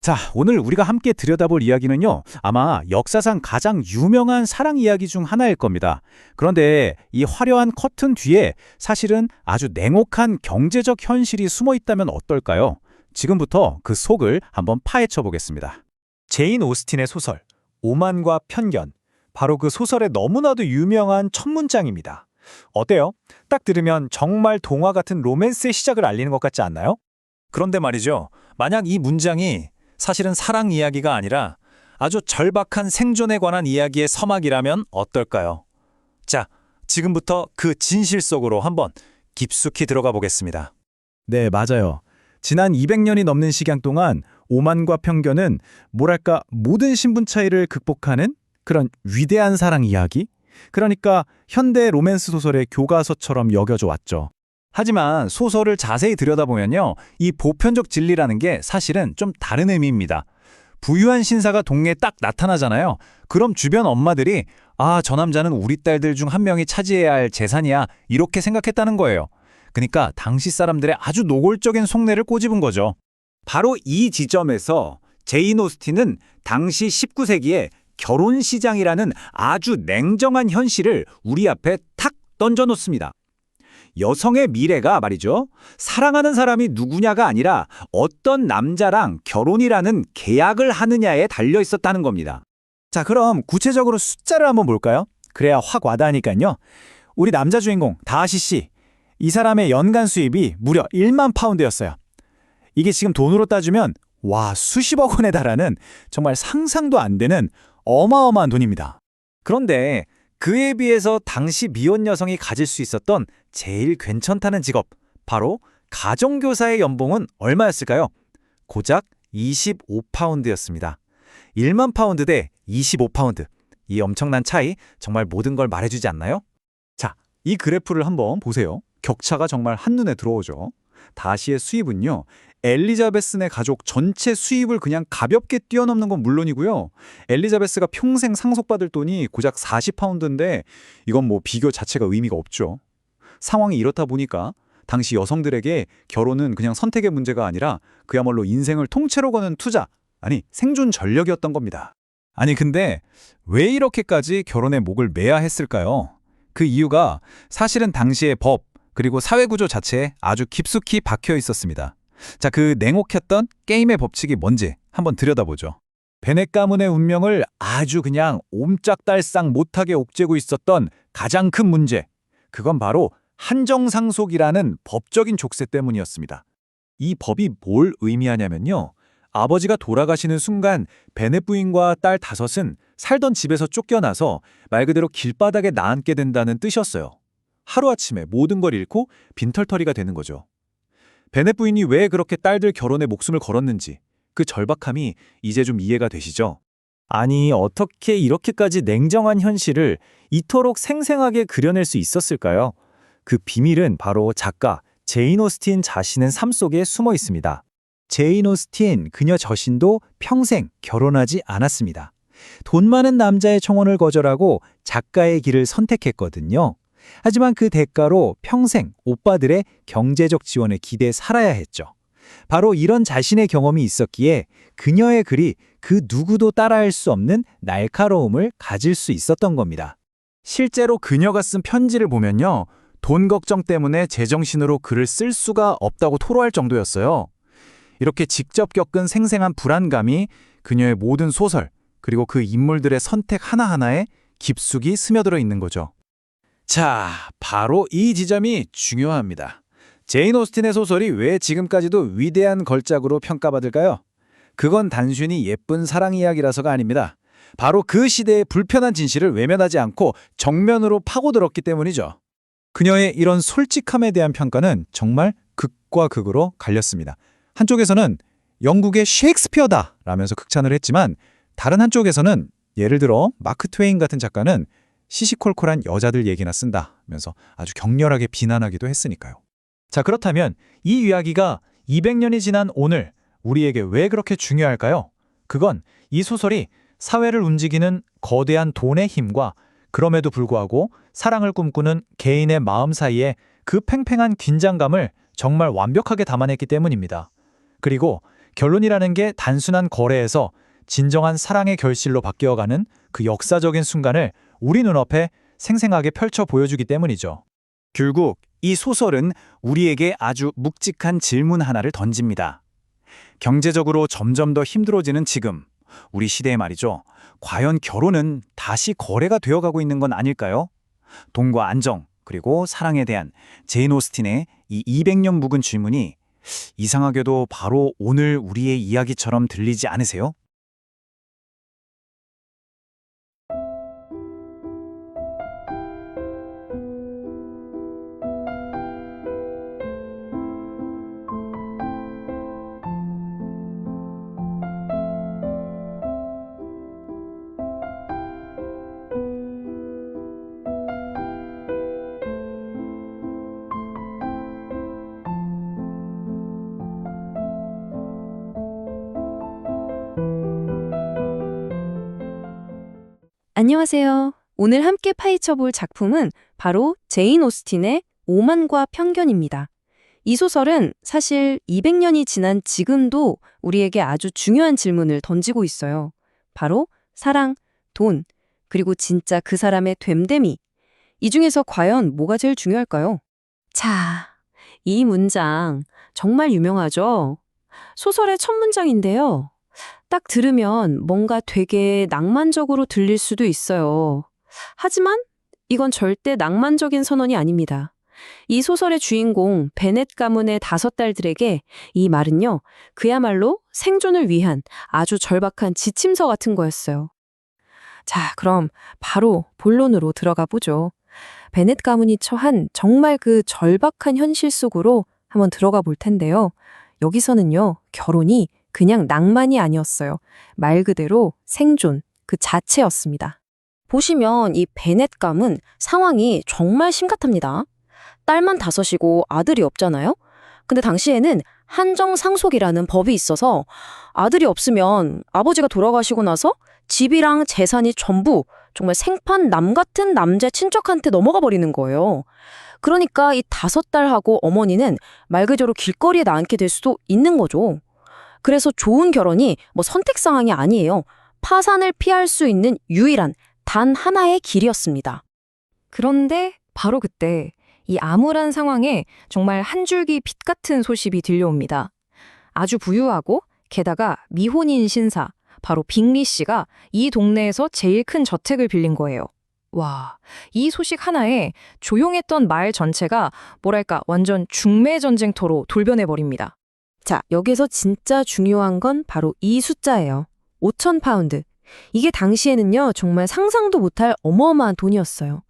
자, 오늘 우리가 함께 들여다볼 이야기는요, 아마 역사상 가장 유명한 사랑 이야기 중 하나일 겁니다. 그런데 이 화려한 커튼 뒤에 사실은 아주 냉혹한 경제적 현실이 숨어 있다면 어떨까요? 지금부터 그 속을 한번 파헤쳐 보겠습니다. 제인 오스틴의 소설 오만과 편견, 바로 그 소설의 너무나도 유명한 첫 문장입니다. 어때요? 딱 들으면 정말 동화 같은 로맨스의 시작을 알리는 것 같지 않나요? 그런데 말이죠. 만약 이 문장이 사실은 사랑 이야기가 아니라 아주 절박한 생존에 관한 이야기의 서막이라면 어떨까요? 자, 지금부터 그 진실 속으로 한번 깊숙이 들어가 보겠습니다. 네, 맞아요. 지난 200년이 넘는 시간 동안 오만과 편견은 뭐랄까 모든 신분 차이를 극복하는 그런 위대한 사랑 이야기? 그러니까 현대 로맨스 소설의 교과서처럼 여겨져 왔죠. 하지만 소설을 자세히 들여다보면요, 이 보편적 진리라는 게 사실은 좀 다른 의미입니다. 부유한 신사가 동네에 딱 나타나잖아요. 그럼 주변 엄마들이 저 남자는 우리 딸들 중 한 명이 차지해야 할 재산이야, 이렇게 생각했다는 거예요. 그러니까 당시 사람들의 아주 노골적인 속내를 꼬집은 거죠. 바로 이 지점에서 제인 오스틴은 당시 19세기에 결혼 시장이라는 아주 냉정한 현실을 우리 앞에 탁 던져놓습니다. 여성의 미래가 말이죠. 사랑하는 사람이 누구냐가 아니라 어떤 남자랑 결혼이라는 계약을 하느냐에 달려 있었다는 겁니다. 자, 그럼 구체적으로 숫자를 한번 볼까요? 그래야 확 와닿으니까요. 우리 남자 주인공 다하시 씨, 이 사람의 연간 수입이 무려 1만 파운드였어요. 이게 지금 돈으로 따지면 수십억 원에 달하는 정말 상상도 안 되는 어마어마한 돈입니다. 그런데 그에 비해서 당시 미혼 여성이 가질 수 있었던 제일 괜찮다는 직업, 바로 가정교사의 연봉은 얼마였을까요? 고작 25파운드였습니다. 1만 파운드 대 25파운드. 이 엄청난 차이, 정말 모든 걸 말해주지 않나요? 자, 이 그래프를 한번 보세요. 격차가 정말 한눈에 들어오죠. 다시의 수입은요, 엘리자베스네 가족 전체 수입을 그냥 가볍게 뛰어넘는 건 물론이고요. 엘리자베스가 평생 상속받을 돈이 고작 40파운드인데 이건 뭐 비교 자체가 의미가 없죠. 상황이 이렇다 보니까 당시 여성들에게 결혼은 그냥 선택의 문제가 아니라 그야말로 인생을 통째로 거는 투자, 아니 생존 전력이었던 겁니다. 아니 근데 왜 이렇게까지 결혼에 목을 매야 했을까요? 그 이유가 사실은 당시의 법 그리고 사회구조 자체에 아주 깊숙이 박혀 있었습니다. 자, 그 냉혹했던 게임의 법칙이 뭔지 한번 들여다보죠. 베넷 가문의 운명을 아주 그냥 옴짝달싹 못하게 옥죄고 있었던 가장 큰 문제, 그건 바로 한정상속이라는 법적인 족쇄 때문이었습니다. 이 법이 뭘 의미하냐면요, 아버지가 돌아가시는 순간 베넷 부인과 딸 다섯은 살던 집에서 쫓겨나서 말 그대로 길바닥에 나앉게 된다는 뜻이었어요. 하루아침에 모든 걸 잃고 빈털터리가 되는 거죠. 베넷 부인이 왜 그렇게 딸들 결혼에 목숨을 걸었는지, 그 절박함이 이제 좀 이해가 되시죠? 아니 어떻게 이렇게까지 냉정한 현실을 이토록 생생하게 그려낼 수 있었을까요? 그 비밀은 바로 작가 제인 오스틴 자신의 삶 속에 숨어 있습니다. 제인 오스틴 그녀 자신도 평생 결혼하지 않았습니다. 돈 많은 남자의 청혼을 거절하고 작가의 길을 선택했거든요. 하지만 그 대가로 평생 오빠들의 경제적 지원을 기대해 살아야 했죠. 바로 이런 자신의 경험이 있었기에 그녀의 글이 그 누구도 따라할 수 없는 날카로움을 가질 수 있었던 겁니다. 실제로 그녀가 쓴 편지를 보면요, 돈 걱정 때문에 제정신으로 글을 쓸 수가 없다고 토로할 정도였어요. 이렇게 직접 겪은 생생한 불안감이 그녀의 모든 소설, 그리고 그 인물들의 선택 하나하나에 깊숙이 스며들어 있는 거죠. 자, 바로 이 지점이 중요합니다. 제인 오스틴의 소설이 왜 지금까지도 위대한 걸작으로 평가받을까요? 그건 단순히 예쁜 사랑 이야기라서가 아닙니다. 바로 그 시대의 불편한 진실을 외면하지 않고 정면으로 파고들었기 때문이죠. 그녀의 이런 솔직함에 대한 평가는 정말 극과 극으로 갈렸습니다. 한쪽에서는 영국의 셰익스피어다 라면서 극찬을 했지만, 다른 한쪽에서는 예를 들어 마크 트웨인 같은 작가는 시시콜콜한 여자들 얘기나 쓴다면서 아주 격렬하게 비난하기도 했으니까요. 자, 그렇다면 이 이야기가 200년이 지난 오늘 우리에게 왜 그렇게 중요할까요? 그건 이 소설이 사회를 움직이는 거대한 돈의 힘과 그럼에도 불구하고 사랑을 꿈꾸는 개인의 마음 사이에 그 팽팽한 긴장감을 정말 완벽하게 담아냈기 때문입니다. 그리고 결론이라는 게 단순한 거래에서 진정한 사랑의 결실로 바뀌어가는 그 역사적인 순간을 우리 눈앞에 생생하게 펼쳐 보여주기 때문이죠. 결국 이 소설은 우리에게 아주 묵직한 질문 하나를 던집니다. 경제적으로 점점 더 힘들어지는 지금, 우리 시대에 말이죠. 과연 결혼은 다시 거래가 되어가고 있는 건 아닐까요? 돈과 안정, 그리고 사랑에 대한 제인 오스틴의 이 200년 묵은 질문이 이상하게도 바로 오늘 우리의 이야기처럼 들리지 않으세요? 안녕하세요. 오늘 함께 파헤쳐볼 작품은 바로 제인 오스틴의 오만과 편견입니다. 이 소설은 사실 200년이 지난 지금도 우리에게 아주 중요한 질문을 던지고 있어요. 바로 사랑, 돈, 그리고 진짜 그 사람의 됨됨이. 이 중에서 과연 뭐가 제일 중요할까요? 자, 이 문장 정말 유명하죠? 소설의 첫 문장인데요. 딱 들으면 뭔가 되게 낭만적으로 들릴 수도 있어요. 하지만 이건 절대 낭만적인 선언이 아닙니다. 이 소설의 주인공 베넷 가문의 5딸들에게 이 말은요, 그야말로 생존을 위한 아주 절박한 지침서 같은 거였어요. 자, 그럼 바로 본론으로 들어가 보죠. 베넷 가문이 처한 정말 그 절박한 현실 속으로 한번 들어가 볼 텐데요. 여기서는요, 결혼이 그냥 낭만이 아니었어요. 말 그대로 생존 그 자체였습니다. 보시면 이 베넷 가문 상황이 정말 심각합니다. 딸만 5이고 아들이 없잖아요. 근데 당시에는 한정상속이라는 법이 있어서 아들이 없으면 아버지가 돌아가시고 나서 집이랑 재산이 전부 정말 생판 남 같은 남자 친척한테 넘어가 버리는 거예요. 그러니까 이 5딸하고 어머니는 말 그대로 길거리에 나앉게 될 수도 있는 거죠. 그래서 좋은 결혼이 뭐 선택 상황이 아니에요. 파산을 피할 수 있는 유일한 단 하나의 길이었습니다. 그런데 바로 그때 이 암울한 상황에 정말 한 줄기 빛 같은 소식이 들려옵니다. 아주 부유하고 게다가 미혼인 신사, 바로 빅리 씨가 이 동네에서 제일 큰 저택을 빌린 거예요. 와, 이 소식 하나에 조용했던 마을 전체가 뭐랄까 완전 중매 전쟁터로 돌변해버립니다. 자, 여기서 진짜 중요한 건 바로 이 숫자예요. 5,000파운드. 이게 당시에는요, 정말 상상도 못할 어마어마한 돈이었어요.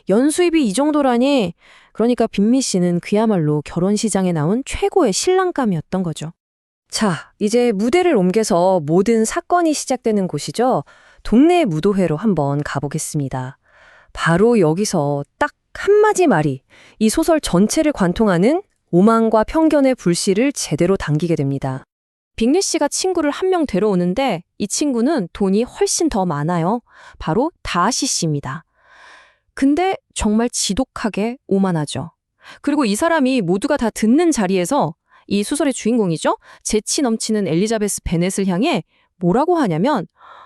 연수입이 이 정도라니, 그러니까 빈미 씨는 그야말로 결혼 시장에 나온 최고의 신랑감이었던 거죠. 자, 이제 무대를 옮겨서 모든 사건이 시작되는 곳이죠. 동네 무도회로 한번 가보겠습니다. 바로 여기서 딱 한마디 말이 이 소설 전체를 관통하는 오만과 편견의 불씨를 제대로 당기게 됩니다. 빅리 씨가 친구를 한 명 데려오는데 이 친구는 돈이 훨씬 더 많아요. 바로 다하시 씨입니다. 근데 정말 지독하게 오만하죠. 그리고 이 사람이 모두가 다 듣는 자리에서 이 소설의 주인공이죠. 재치 넘치는 엘리자베스 베넷을 향해 뭐라고 하냐면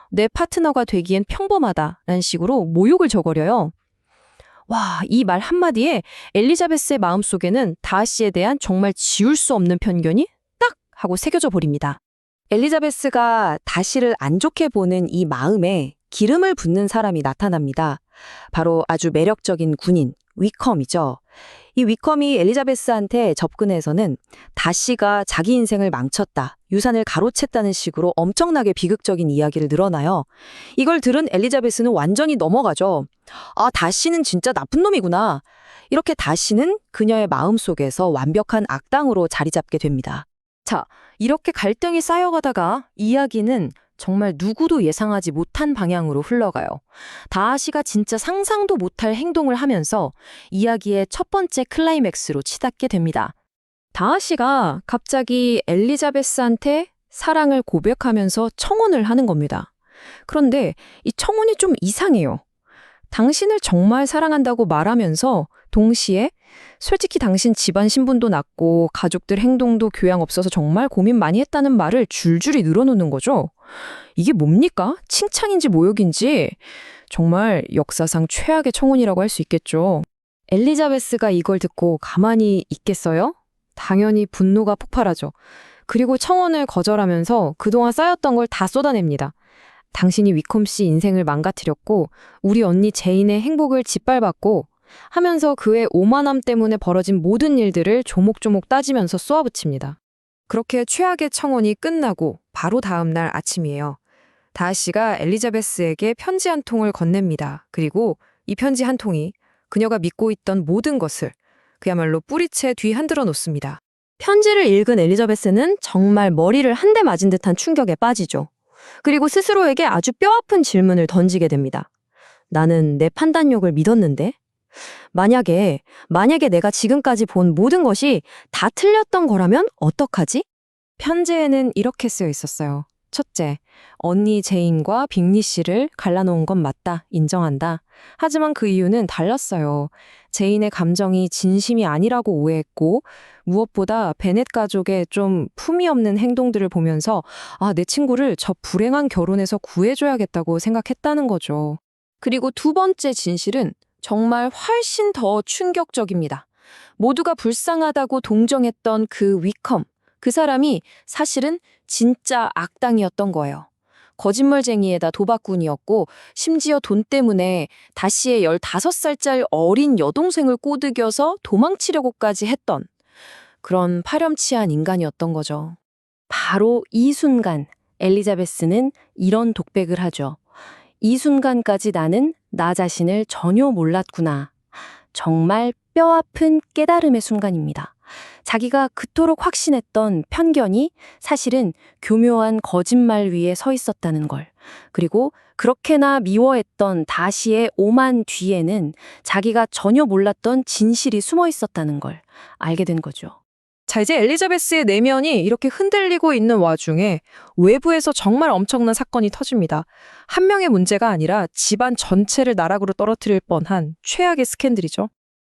내 파트너가 되기엔 평범하다라는 식으로 모욕을 저버려요. 와, 이 말 한마디에 엘리자베스의 마음속에는 다하시에 대한 정말 지울 수 없는 편견이 딱 하고 새겨져 버립니다. 엘리자베스가 다시를 안 좋게 보는 이 마음에 기름을 붓는 사람이 나타납니다. 바로 아주 매력적인 군인 위컴이죠. 이 위컴이 엘리자베스한테 접근해서는 다시가 자기 인생을 망쳤다, 유산을 가로챘다는 식으로 엄청나게 비극적인 이야기를 늘어나요. 이걸 들은 엘리자베스는 완전히 넘어가죠. 아, 다시는 진짜 나쁜 놈이구나. 이렇게 다시는 그녀의 마음속에서 완벽한 악당으로 자리 잡게 됩니다. 자, 이렇게 갈등이 쌓여가다가 이야기는 정말 누구도 예상하지 못한 방향으로 흘러가요. 다하시가 진짜 상상도 못할 행동을 하면서 이야기의 첫 번째 클라이맥스로 치닫게 됩니다. 다하시가 갑자기 엘리자베스한테 사랑을 고백하면서 청혼을 하는 겁니다. 그런데 이 청혼이 좀 이상해요. 당신을 정말 사랑한다고 말하면서 동시에 솔직히 당신 집안 신분도 낮고 가족들 행동도 교양 없어서 정말 고민 많이 했다는 말을 줄줄이 늘어놓는 거죠. 이게 뭡니까? 칭찬인지 모욕인지 정말 역사상 최악의 청혼이라고 할 수 있겠죠. 엘리자베스가 이걸 듣고 가만히 있겠어요? 당연히 분노가 폭발하죠. 그리고 청혼을 거절하면서 그동안 쌓였던 걸 다 쏟아냅니다. 당신이 위컴 씨 인생을 망가뜨렸고 우리 언니 제인의 행복을 짓밟았고 하면서 그의 오만함 때문에 벌어진 모든 일들을 조목조목 따지면서 쏘아붙입니다. 그렇게 최악의 청혼이 끝나고 바로 다음 날 아침이에요. 다하씨가 엘리자베스에게 편지 한 통을 건넵니다. 그리고 이 편지 한 통이 그녀가 믿고 있던 모든 것을 그야말로 뿌리채 뒤흔들어 놓습니다. 편지를 읽은 엘리자베스는 정말 머리를 한 대 맞은 듯한 충격에 빠지죠. 그리고 스스로에게 아주 뼈아픈 질문을 던지게 됩니다. 나는 내 판단력을 믿었는데? 만약에 내가 지금까지 본 모든 것이 다 틀렸던 거라면 어떡하지? 편지에는 이렇게 쓰여 있었어요. 첫째, 언니 제인과 빅리 씨를 갈라놓은 건 맞다. 인정한다. 하지만 그 이유는 달랐어요. 제인의 감정이 진심이 아니라고 오해했고 무엇보다 베넷 가족의 좀 품위 없는 행동들을 보면서 내 친구를 저 불행한 결혼에서 구해줘야겠다고 생각했다는 거죠. 그리고 두 번째 진실은 정말 훨씬 더 충격적입니다. 모두가 불쌍하다고 동정했던 그 위컴, 그 사람이 사실은 진짜 악당이었던 거예요. 거짓말쟁이에다 도박꾼이었고 심지어 돈 때문에 다시의 15살짜리 어린 여동생을 꼬드겨서 도망치려고까지 했던 그런 파렴치한 인간이었던 거죠. 바로 이 순간 엘리자베스는 이런 독백을 하죠. 이 순간까지 나는 나 자신을 전혀 몰랐구나. 정말 뼈아픈 깨달음의 순간입니다. 자기가 그토록 확신했던 편견이 사실은 교묘한 거짓말 위에 서 있었다는 걸. 그리고 그렇게나 미워했던 다시의 오만 뒤에는 자기가 전혀 몰랐던 진실이 숨어 있었다는 걸 알게 된 거죠. 자, 이제 엘리자베스의 내면이 이렇게 흔들리고 있는 와중에 외부에서 정말 엄청난 사건이 터집니다. 한 명의 문제가 아니라 집안 전체를 나락으로 떨어뜨릴 뻔한 최악의 스캔들이죠.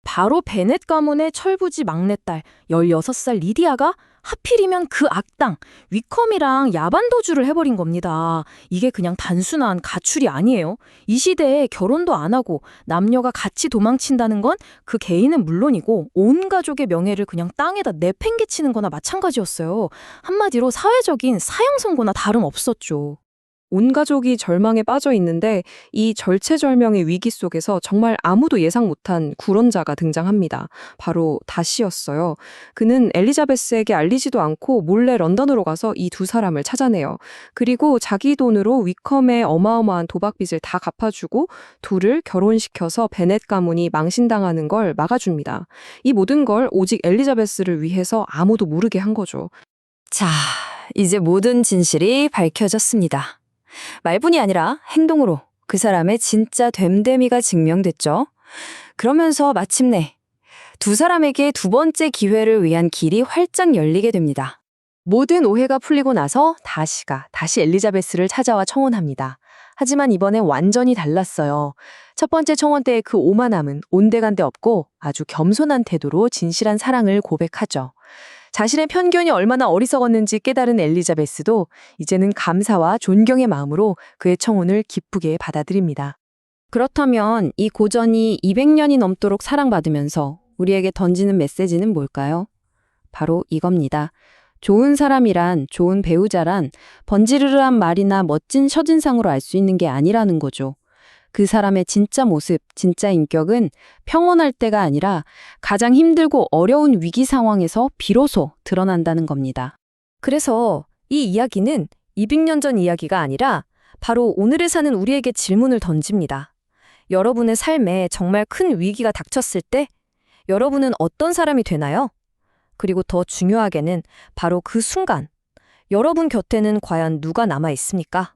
바로 베넷 가문의 철부지 막내딸 16살 리디아가 하필이면 그 악당 위컴이랑 야반도주를 해버린 겁니다. 이게 그냥 단순한 가출이 아니에요. 이 시대에 결혼도 안 하고 남녀가 같이 도망친다는 건 그 개인은 물론이고 온 가족의 명예를 그냥 땅에다 내팽개치는 거나 마찬가지였어요. 한마디로 사회적인 사형 선고나 다름없었죠. 온 가족이 절망에 빠져 있는데 이 절체절명의 위기 속에서 정말 아무도 예상 못한 구론자가 등장합니다. 바로 다시였어요. 그는 엘리자베스에게 알리지도 않고 몰래 런던으로 가서 이 두 사람을 찾아내요. 그리고 자기 돈으로 위컴의 어마어마한 도박빚을 다 갚아주고 둘을 결혼시켜서 베넷 가문이 망신당하는 걸 막아줍니다. 이 모든 걸 오직 엘리자베스를 위해서 아무도 모르게 한 거죠. 자, 이제 모든 진실이 밝혀졌습니다. 말뿐이 아니라 행동으로 그 사람의 진짜 됨됨이가 증명됐죠. 그러면서 마침내 두 사람에게 두 번째 기회를 위한 길이 활짝 열리게 됩니다. 모든 오해가 풀리고 나서 다시가 다시 엘리자베스를 찾아와 청혼합니다. 하지만 이번엔 완전히 달랐어요. 첫 번째 청혼 때의 그 오만함은 온데간데 없고 아주 겸손한 태도로 진실한 사랑을 고백하죠. 자신의 편견이 얼마나 어리석었는지 깨달은 엘리자베스도 이제는 감사와 존경의 마음으로 그의 청혼을 기쁘게 받아들입니다. 그렇다면 이 고전이 200년이 넘도록 사랑받으면서 우리에게 던지는 메시지는 뭘까요? 바로 이겁니다. 좋은 사람이란, 좋은 배우자란 번지르르한 말이나 멋진 첫인상으로 알 수 있는 게 아니라는 거죠. 그 사람의 진짜 모습, 진짜 인격은 평온할 때가 아니라 가장 힘들고 어려운 위기 상황에서 비로소 드러난다는 겁니다. 그래서 이 이야기는 200년 전 이야기가 아니라 바로 오늘을 사는 우리에게 질문을 던집니다. 여러분의 삶에 정말 큰 위기가 닥쳤을 때 여러분은 어떤 사람이 되나요? 그리고 더 중요하게는 바로 그 순간 여러분 곁에는 과연 누가 남아 있습니까?